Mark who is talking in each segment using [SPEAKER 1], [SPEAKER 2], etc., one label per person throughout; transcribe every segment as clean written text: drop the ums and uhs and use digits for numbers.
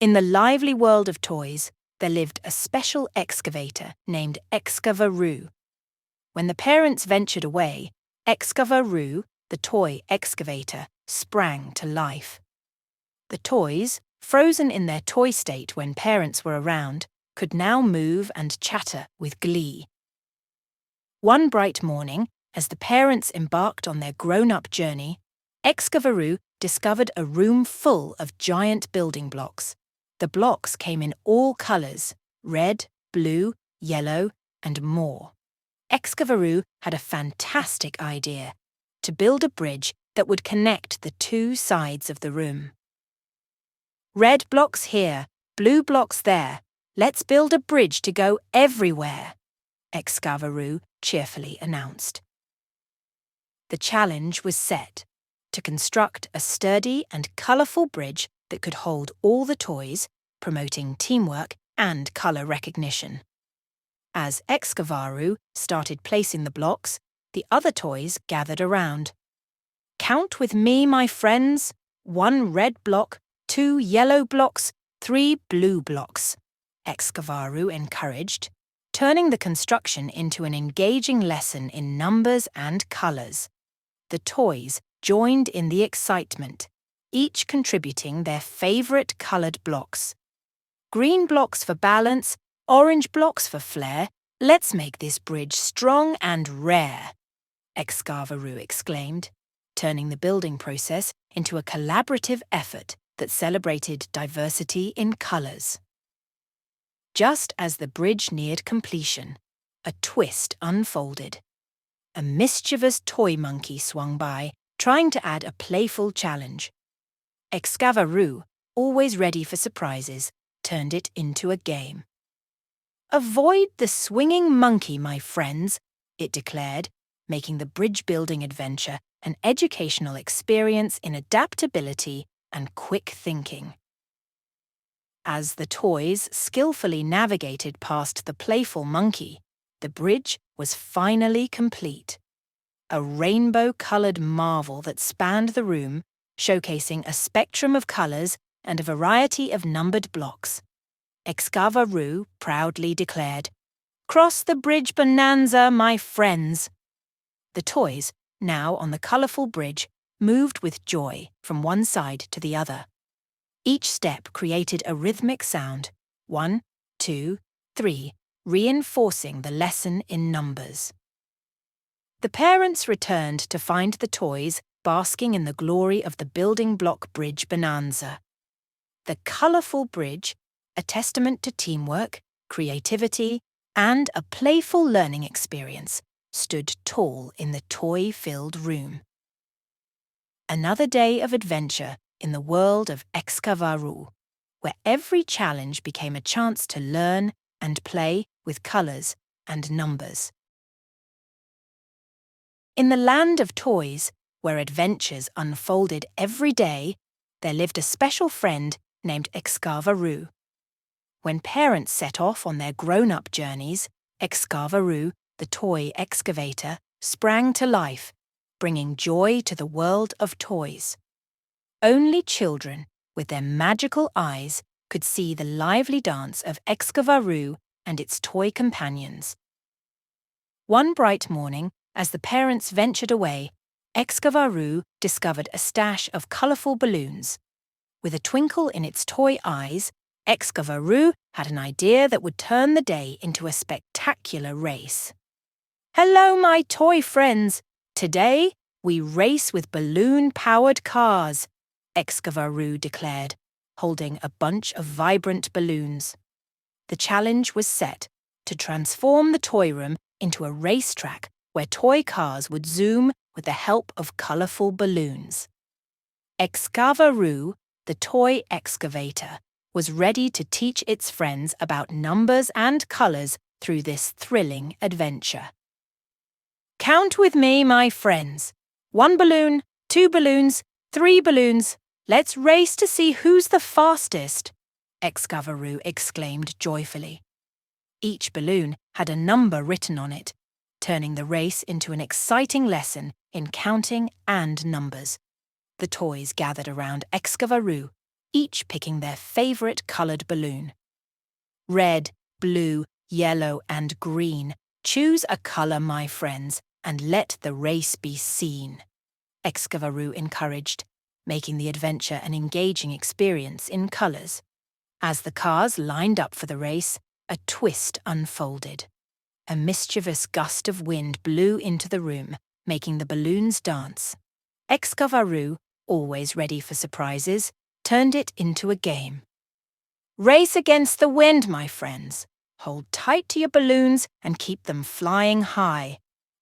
[SPEAKER 1] In the lively world of toys, there lived a special excavator named Excavaroo. When the parents ventured away, Excavaroo, the toy excavator, sprang to life. The toys, frozen in their toy state when parents were around, could now move and chatter with glee. One bright morning, as the parents embarked on their grown-up journey, Excavaroo discovered a room full of giant building blocks. The blocks came in all colours: red, blue, yellow, and more. Excavaroo had a fantastic idea: to build a bridge that would connect the two sides of the room. Red blocks here, blue blocks there. Let's build a bridge to go everywhere, Excavaroo cheerfully announced. The challenge was set: to construct a sturdy and colourful bridge that could hold all the toys, promoting teamwork and colour recognition. As Excavaroo started placing the blocks, the other toys gathered around. "Count with me, my friends. 1 red block, 2 yellow blocks, 3 blue blocks," Excavaroo encouraged, turning the construction into an engaging lesson in numbers and colours. The toys joined in the excitement, each contributing their favourite coloured blocks. "Green blocks for balance, orange blocks for flair. Let's make this bridge strong and rare," Excavaroo exclaimed, turning the building process into a collaborative effort that celebrated diversity in colours. Just as the bridge neared completion, a twist unfolded. A mischievous toy monkey swung by, trying to add a playful challenge. Excavaroo, always ready for surprises, turned it into a game. "Avoid the swinging monkey, my friends," it declared, making the bridge-building adventure an educational experience in adaptability and quick thinking. As the toys skillfully navigated past the playful monkey, the bridge was finally complete. A rainbow-coloured marvel that spanned the room, showcasing a spectrum of colours and a variety of numbered blocks. Excavaroo proudly declared, "Cross the bridge bonanza, my friends." The toys, now on the colourful bridge, moved with joy from one side to the other. Each step created a rhythmic sound: 1, 2, 3, reinforcing the lesson in numbers. The parents returned to find the toys basking in the glory of the Building Block Bridge Bonanza. The colourful bridge, a testament to teamwork, creativity, and a playful learning experience, stood tall in the toy-filled room. Another day of adventure in the world of Excavaroo, where every challenge became a chance to learn and play with colours and numbers. In the land of toys, where adventures unfolded every day, there lived a special friend named Excavaroo. When parents set off on their grown-up journeys, Excavaroo, the toy excavator, sprang to life, bringing joy to the world of toys. Only children, with their magical eyes, could see the lively dance of Excavaroo and its toy companions. One bright morning, as the parents ventured away, Excavaroo discovered a stash of colourful balloons. With a twinkle in its toy eyes, Excavaroo had an idea that would turn the day into a spectacular race. "Hello, my toy friends! Today, we race with balloon-powered cars," Excavaroo declared, holding a bunch of vibrant balloons. The challenge was set: to transform the toy room into a racetrack where toy cars would zoom with the help of colourful balloons. Excavaroo, the toy excavator, was ready to teach its friends about numbers and colours through this thrilling adventure. "Count with me, my friends. 1 balloon, 2 balloons, 3 balloons. Let's race to see who's the fastest," Excavaroo exclaimed joyfully. Each balloon had a number written on it, turning the race into an exciting lesson in counting and numbers. The toys gathered around Excavaroo, each picking their favorite colored balloon. Red, blue, yellow, and green. Choose a color, my friends, and let the race be seen, Excavaroo encouraged, making the adventure an engaging experience in colors. As the cars lined up for the race, a twist unfolded. A mischievous gust of wind blew into the room, making the balloons dance. Excavaroo, always ready for surprises, turned it into a game. Race against the wind, my friends. Hold tight to your balloons and keep them flying high,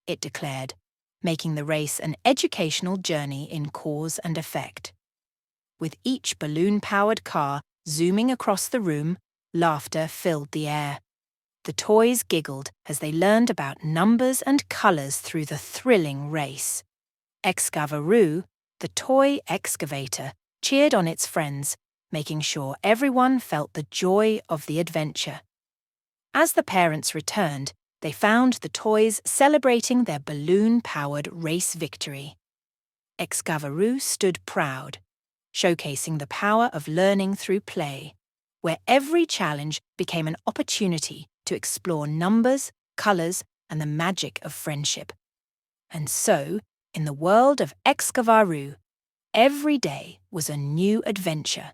[SPEAKER 1] it declared, making the race an educational journey in cause and effect. With each balloon-powered car zooming across the room, laughter filled the air. The toys giggled as they learned about numbers and colors through the thrilling race. Excavaroo, the toy excavator, cheered on its friends, making sure everyone felt the joy of the adventure. As the parents returned, they found the toys celebrating their balloon-powered race victory. Excavaroo stood proud, showcasing the power of learning through play, where every challenge became an opportunity to explore numbers, colors, and the magic of friendship. And so, in the world of Excavaroo, every day was a new adventure,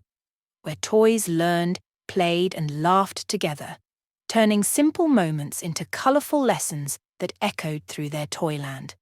[SPEAKER 1] where toys learned, played, and laughed together, turning simple moments into colorful lessons that echoed through their toyland.